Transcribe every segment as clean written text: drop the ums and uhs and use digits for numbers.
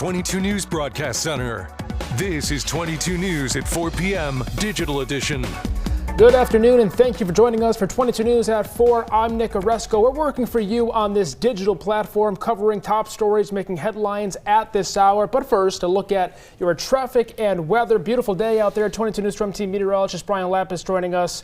22 News Broadcast Center. This is 22 News at 4 p.m. Digital Edition. Good afternoon, and thank you for joining us for 22 News at 4. I'm Nick Oresko. We're working for you on this digital platform, covering top stories making headlines at this hour. But first, a look at your traffic and weather. Beautiful day out there. 22 News Storm Team meteorologist Brian Lapis joining us.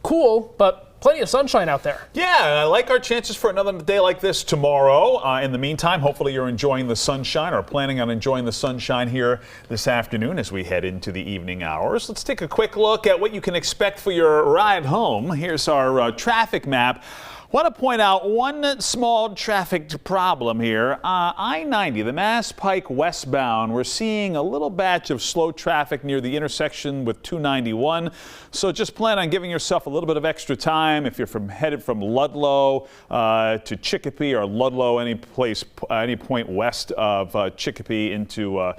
Cool, but plenty of sunshine out there. Yeah, I like our chances for another day like this tomorrow. In the meantime, hopefully you're enjoying the sunshine or planning on enjoying the sunshine here this afternoon as we head into the evening hours. Let's take a quick look at what you can expect for your ride home. Here's our traffic map. Want to point out one small traffic problem here. I-90, the Mass Pike westbound, we're seeing a little batch of slow traffic near the intersection with 291. So just plan on giving yourself a little bit of extra time if you're headed from Ludlow to Chicopee, or Ludlow, any point west of Chicopee into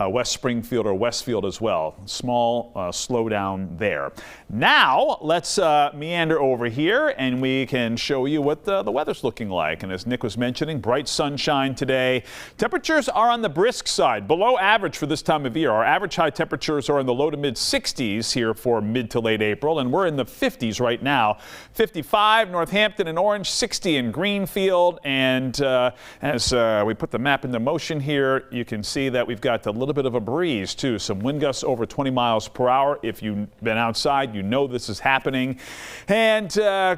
West Springfield or Westfield as well. Small slowdown there. Now let's meander over here and we can show you what the weather's looking like. And as Nick was mentioning, bright sunshine today. Temperatures are on the brisk side, below average for this time of year. Our average high temperatures are in the low to mid 60s here for mid to late April, and we're in the 50s right now. 55 Northampton and Orange, 60 in Greenfield. And as we put the map into motion here, you can see that we've got a little bit of a breeze too. Some wind gusts over 20 miles per hour. If you've been outside, you know this is happening. And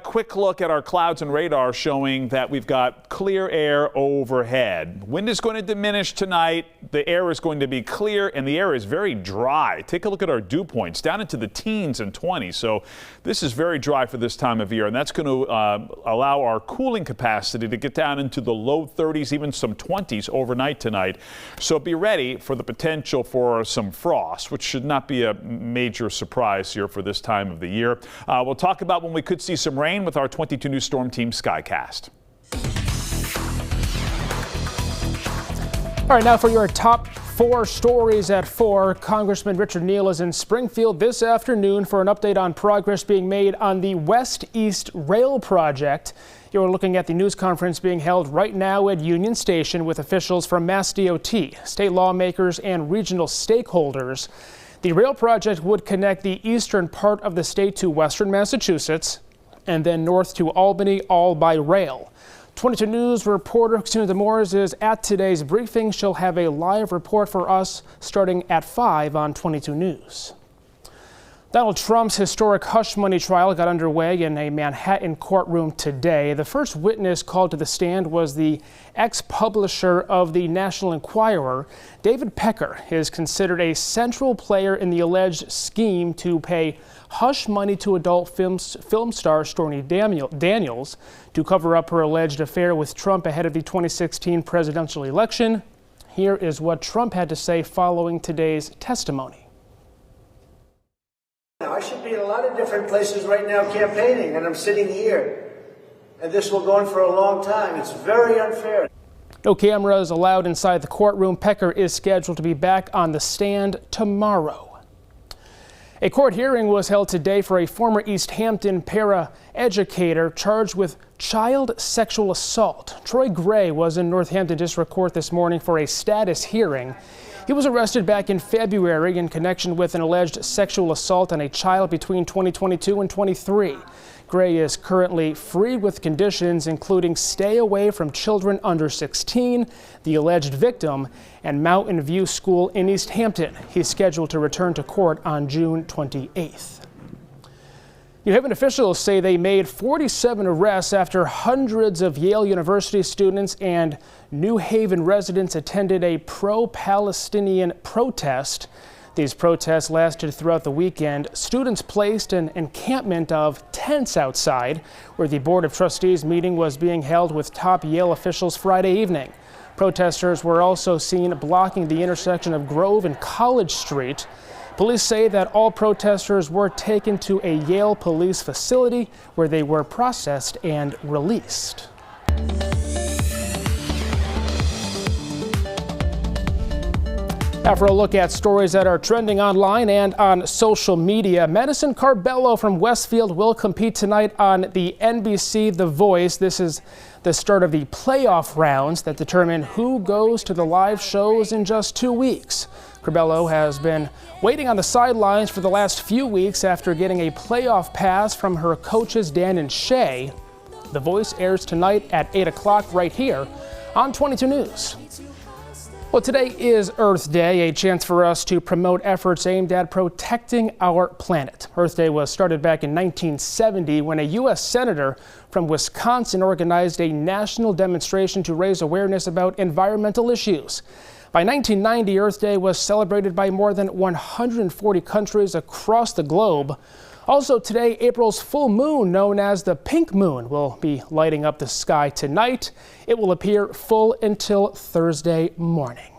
quick look at our clouds and radar showing that we've got clear air overhead. Wind is going to diminish tonight. The air is going to be clear and the air is very dry. Take a look at our dew points down into the teens and 20s. So this is very dry for this time of year, and that's going to allow our cooling capacity to get down into the low 30s, even some 20s overnight tonight. So be ready for the potential for some frost, which should not be a major surprise here for this time of the year. We'll talk about when we could see some rain with our 22 News Storm Team Skycast. All right, now for your top 4 stories at 4. Congressman Richard Neal is in Springfield this afternoon for an update on progress being made on the West-East Rail project. You're looking at the news conference being held right now at Union Station with officials from Mass DOT, state lawmakers, and regional stakeholders. The rail project would connect the eastern part of the state to western Massachusetts and then north to Albany, all by rail. 22 News reporter Christina Demores is at today's briefing. She'll have a live report for us starting at 5 on 22 News. Donald Trump's historic hush money trial got underway in a Manhattan courtroom today. The first witness called to the stand was the ex-publisher of the National Enquirer. David Pecker is considered a central player in the alleged scheme to pay hush money to adult film star Stormy Daniels to cover up her alleged affair with Trump ahead of the 2016 presidential election. Here is what Trump had to say following today's testimony. I should be in a lot of different places right now campaigning, and I'm sitting here. And this will go on for a long time. It's very unfair. No cameras allowed inside the courtroom. Pecker is scheduled to be back on the stand tomorrow. A court hearing was held today for a former East Hampton para-educator charged with child sexual assault. Troy Gray was in Northampton District Court this morning for a status hearing. He was arrested back in February in connection with an alleged sexual assault on a child between 2022 and 23. Gray is currently free with conditions including stay away from children under 16, the alleged victim, and Mountain View School in East Hampton. He's scheduled to return to court on June 28th. New Haven officials say they made 47 arrests after hundreds of Yale University students and New Haven residents attended a pro-Palestinian protest. These protests lasted throughout the weekend. Students placed an encampment of tents outside where the Board of Trustees meeting was being held with top Yale officials Friday evening. Protesters were also seen blocking the intersection of Grove and College Street. Police say that all protesters were taken to a Yale police facility where they were processed and released. Now for a look at stories that are trending online and on social media. Madison Carbello from Westfield will compete tonight on the NBC The Voice. This is the start of the playoff rounds that determine who goes to the live shows in just 2 weeks. Carbello has been waiting on the sidelines for the last few weeks after getting a playoff pass from her coaches Dan and Shay. The Voice airs tonight at 8 o'clock right here on 22 News. Well, today is Earth Day, a chance for us to promote efforts aimed at protecting our planet. Earth Day was started back in 1970 when a U.S. senator from Wisconsin organized a national demonstration to raise awareness about environmental issues. By 1990, Earth Day was celebrated by more than 140 countries across the globe. Also today, April's full moon, known as the pink moon, will be lighting up the sky tonight. It will appear full until Thursday morning.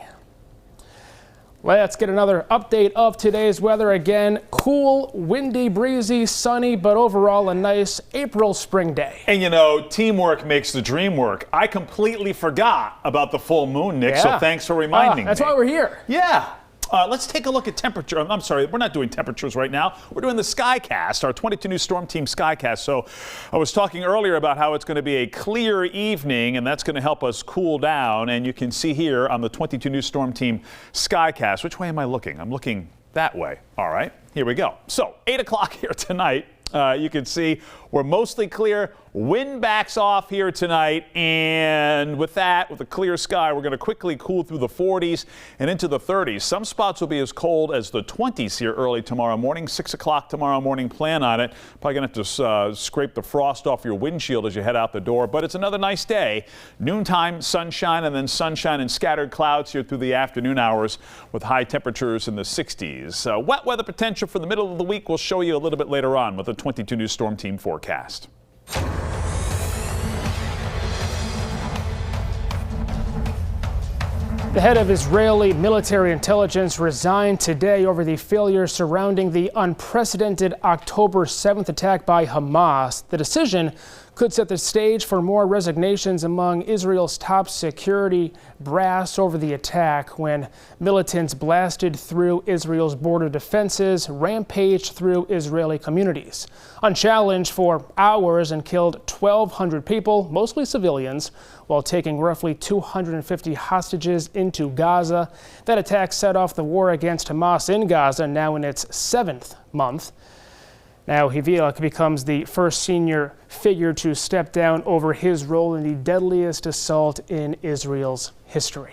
Let's get another update of today's weather. Again, cool, windy, breezy, sunny, but overall a nice April spring day. And you know, teamwork makes the dream work. I completely forgot about the full moon, Nick, so thanks for reminding me. That's why we're here. Yeah. Let's take a look at temperature. I'm sorry, we're not doing temperatures right now. We're doing the Skycast, our 22 News Storm Team Skycast. So I was talking earlier about how it's going to be a clear evening, and that's going to help us cool down. And you can see here on the 22 News Storm Team Skycast. Which way am I looking? I'm looking that way. All right, here we go. So 8 o'clock here tonight. You can see we're mostly clear. Wind backs off here tonight, and with that, with a clear sky, we're going to quickly cool through the 40s and into the 30s. Some spots will be as cold as the 20s here early tomorrow morning. 6 o'clock tomorrow morning, plan on it. Probably going to have to scrape the frost off your windshield as you head out the door, but it's another nice day. Noontime sunshine, and then sunshine and scattered clouds here through the afternoon hours with high temperatures in the 60s. Wet weather potential for the middle of the week we'll show you a little bit later on with the 22 News Storm Team forecast. The head of Israeli military intelligence resigned today over the failure surrounding the unprecedented October 7th attack by Hamas. The decision could set the stage for more resignations among Israel's top security brass over the attack when militants blasted through Israel's border defenses, rampaged through Israeli communities, unchallenged for hours and killed 1,200 people, mostly civilians, while taking roughly 250 hostages into Gaza. That attack set off the war against Hamas in Gaza, now in its 7th month. Now, Hiviak becomes the first senior figure to step down over his role in the deadliest assault in Israel's history.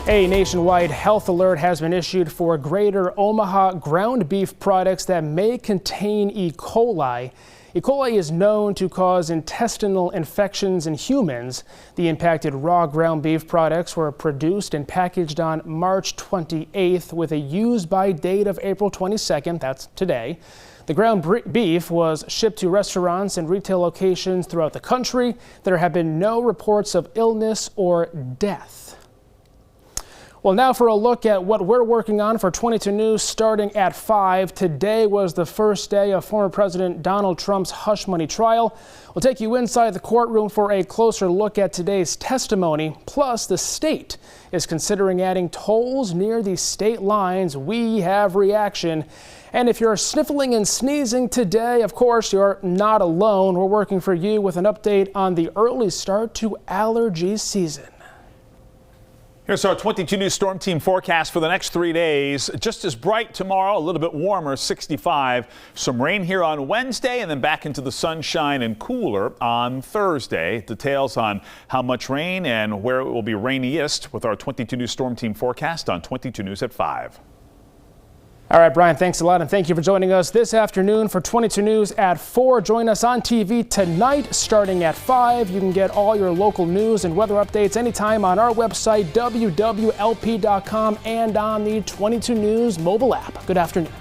A nationwide health alert has been issued for Greater Omaha ground beef products that may contain E. coli. E. coli is known to cause intestinal infections in humans. The impacted raw ground beef products were produced and packaged on March 28th with a use-by date of April 22nd, that's today. The ground beef was shipped to restaurants and retail locations throughout the country. There have been no reports of illness or death. Well, now for a look at what we're working on for 22 News starting at 5. Today was the first day of former President Donald Trump's hush money trial. We'll take you inside the courtroom for a closer look at today's testimony. Plus, the state is considering adding tolls near the state lines. We have reaction. And if you're sniffling and sneezing today, of course, you're not alone. We're working for you with an update on the early start to allergy season. Here's our 22 News Storm Team forecast for the next 3 days. Just as bright tomorrow, a little bit warmer, 65. Some rain here on Wednesday, and then back into the sunshine and cooler on Thursday. Details on how much rain and where it will be rainiest with our 22 News Storm Team forecast on 22 News at 5. All right, Brian, thanks a lot, and thank you for joining us this afternoon for 22 News at 4. Join us on TV tonight starting at 5. You can get all your local news and weather updates anytime on our website, wwlp.com, and on the 22 News mobile app. Good afternoon.